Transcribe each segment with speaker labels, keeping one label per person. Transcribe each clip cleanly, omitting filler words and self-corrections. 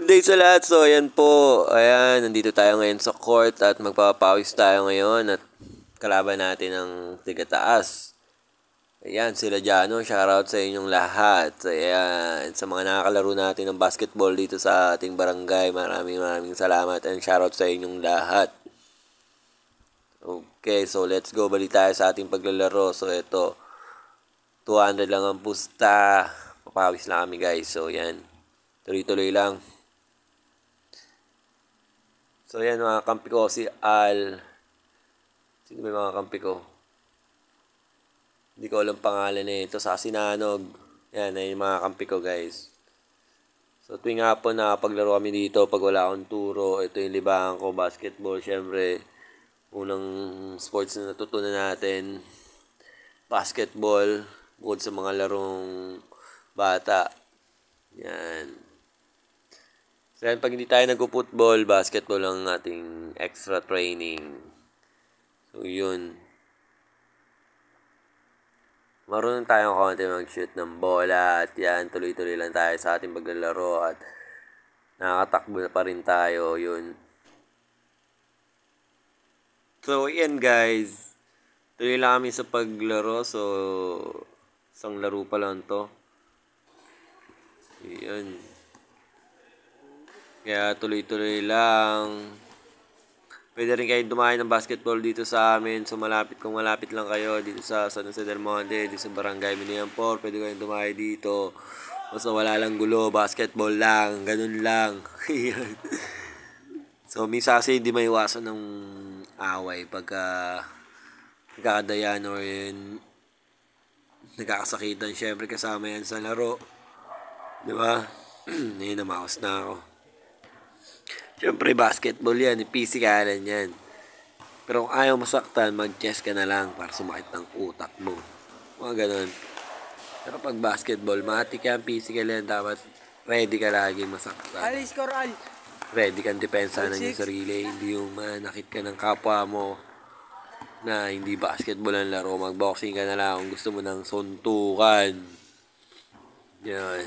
Speaker 1: Good day sa lahat. So, ayan po. Ayan, nandito tayo ngayon sa court at magpapawis tayo ngayon at kalaban natin ang tigataas. Ayan, sila Jano. Shoutout sa inyong lahat. Ayan, sa mga nakakalaro natin ng basketball dito sa ating barangay. Maraming salamat and shoutout sa inyong lahat. Okay, so let's go. Balik tayo sa ating paglalaro. So, ito. 200 lang ang pusta. Papawis lang kami guys. So, ayan. Tuloy-tuloy lang. So, yan mga kampi ko, si Al. Sino ba yung mga kampi ko? Hindi ko alam pangalan eh. Ito sa Sinanog. Yan, ay yung mga kampi ko guys. So, tuwing hapon na paglaro kami dito, pag wala akong turo, ito yung libangan ko, basketball. Siyempre, unang sports na natutunan natin, basketball, bukod sa mga larong bata. Yan. So, yan, pag hindi tayo nag-football, basketball ang ating extra training. So, yun. Marunong tayong konti mag-shoot ng bola at yan, tuloy-tuloy lang tayo sa ating paglalaro at nakakatakbo na pa rin tayo, yun. So, yan guys. Tuloy lang kami sa paglaro. So, isang laro pa lang to. Yan. Kaya tuloy-tuloy lang. Pwede rin kayo dumayo ng basketball dito sa amin. So kung malapit lang kayo dito sa San Jose del Monte, dito sa Barangay Miniampor, pwede kayong dumayo dito. Basta wala lang gulo, basketball lang, ganun lang. So minsan kasi hindi maiwasan ng away pagka nagkakadayan or yun, nagkakasakitan. Syempre kasama yan sa laro. Diba? Ngayon namaos na ako. Siyempre, basketball yan. Pisikalan yan. Pero kung ayaw masaktan, mag-chess ka na lang para sumakit ng utak mo. Mga ganun. Pero pag basketball, matik yan, physical yan. Dapat ready ka lagi masaktan. Ready kang depensa ng iyong sarili. Hindi yung manakit ka ng kapwa mo na hindi basketball ang laro. Mag-boxing ka na lang kung gusto mo ng suntukan. Yan.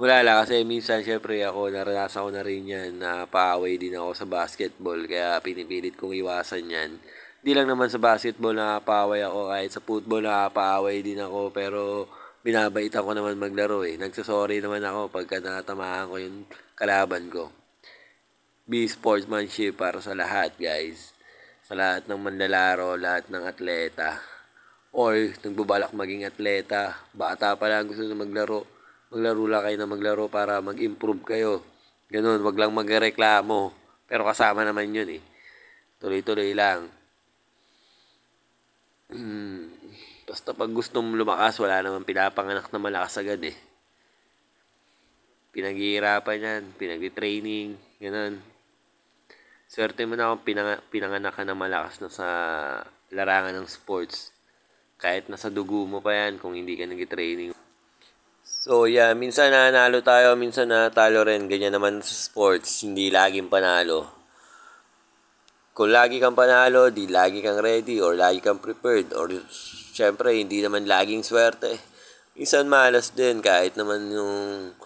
Speaker 1: Wala lang kasi minsan syempre ako naranasan ko na rin yan na paaway din ako sa basketball kaya pinipilit kong iwasan yan. Di lang naman sa basketball nakapaaway ako, kahit sa football nakapaaway din ako pero binabaitan ko naman maglaro eh. Nagsasorry naman ako pagka natamaan ko yung kalaban ko. Be sportsmanship para sa lahat guys. Sa lahat ng manlalaro, lahat ng atleta. Or nagbabalak maging atleta, bata pa lang gusto na maglaro. Maglaro lang kayo na maglaro para mag-improve kayo. Ganun, wag lang magreklamo. Pero kasama naman yun eh. Tuloy-tuloy lang. Basta pag gusto mong lumakas, wala naman pinapanganak na malakas agad eh. Pinaghihirapan yan, pinag-training, ganun. Swerte mo na kung pinanganak ka na malakas na sa larangan ng sports. Kahit nasa dugo mo pa yan kung hindi ka nag-training. So, yeah, minsan nanalo tayo, minsan natalo rin. Ganyan naman sa sports, hindi laging panalo. Kung lagi kang panalo, di lagi kang ready or lagi kang prepared. Or, syempre, hindi naman laging swerte. Minsan malas din kahit naman yung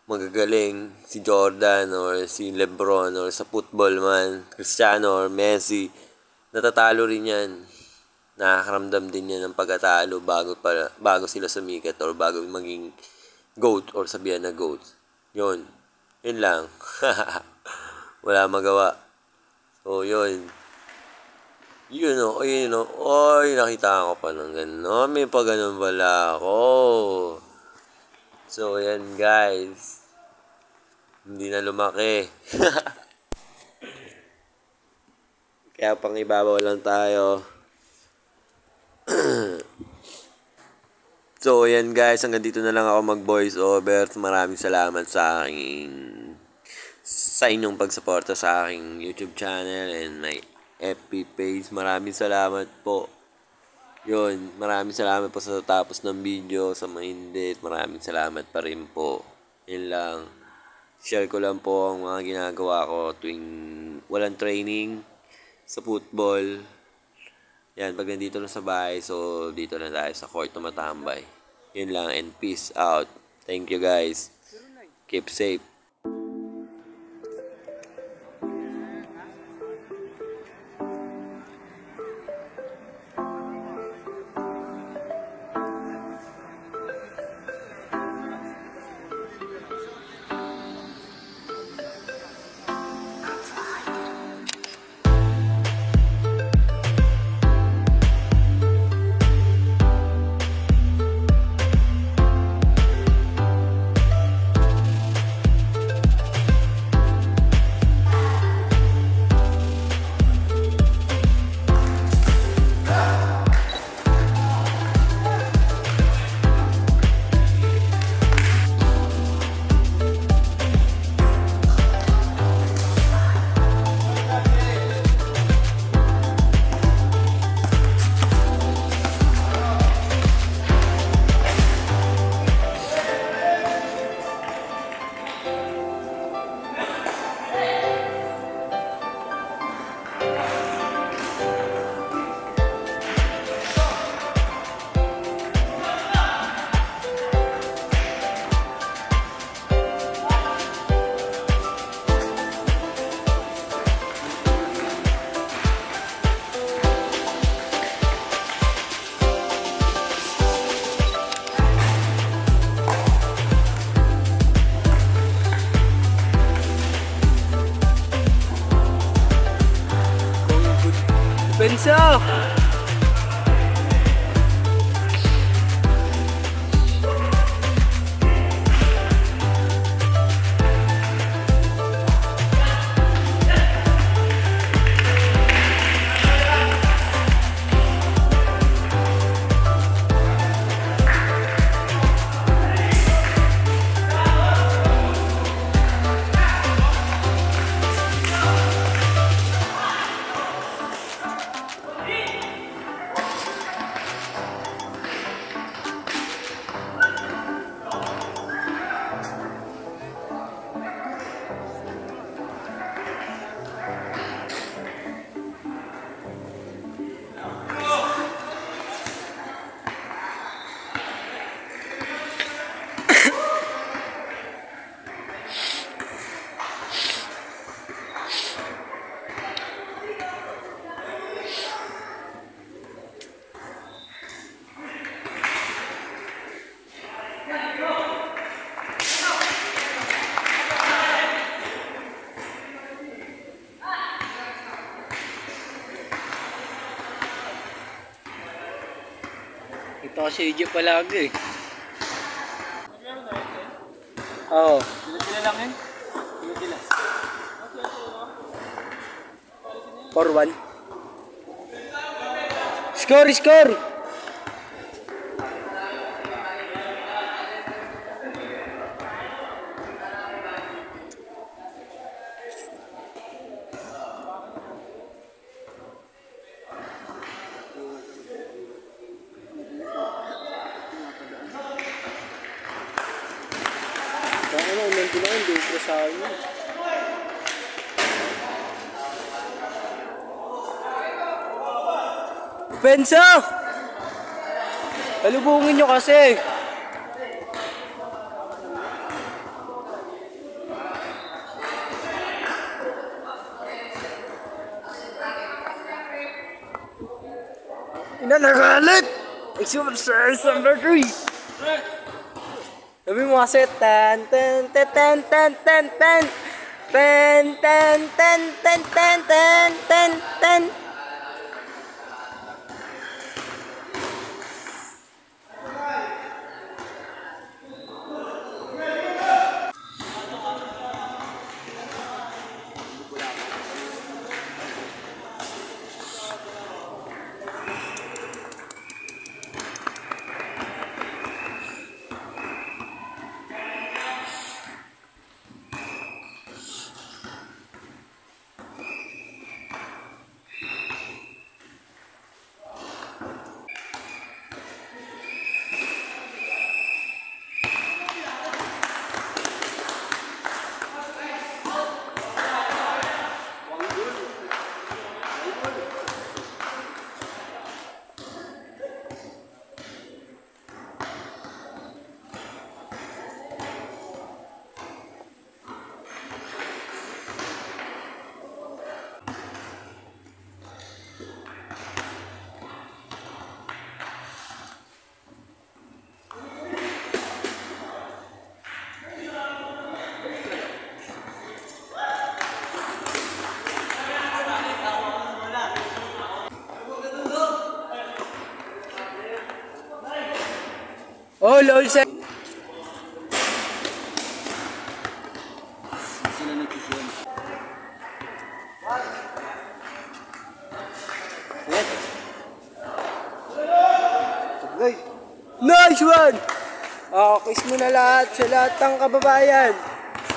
Speaker 1: magagaling si Jordan or si Lebron or sa football man, Cristiano or Messi. Natatalo rin yan. Nakakaramdam din yan ng pagkatalo bago sila sumikat or bago maging GOAT or sabihan na GOAT. Yun lang. Wala magawa. So, yun o. Oy, nakita ko pa ng gano'n. May pa gano'n pala ako. So, yan guys. Hindi na lumaki. Kaya pang ibabaw lang tayo. So, yan guys, hanggang dito na lang ako mag-voice over. Maraming salamat sa inyong pagsuporta sa aking YouTube channel and my FB page. Maraming salamat po. Yun, maraming salamat po sa tapos ng video, sa mga hindi. Maraming salamat pa rin po. Yun lang. Share ko lang po ang mga ginagawa ko tuwing walang training sa football. Yan, pag nandito na sa bahay, so dito na tayo sa court tumatambay. Yun lang and peace out. Thank you guys. Keep safe.
Speaker 2: Benso! Ito kasi Egypt palagi eh. Oo. Sila lang eh. Sila. 4-1. Score! Nandun ako, hindi ko sa akin. Benso! Palubungin nyo kasi. Inanagalit! Exercise number 3! Sabi mo kasi, ten. All set. Sila nagkisiyan. Nice one! Kiss mo na lahat sa lahat ng kababayan.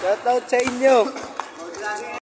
Speaker 2: Shout out sa inyo.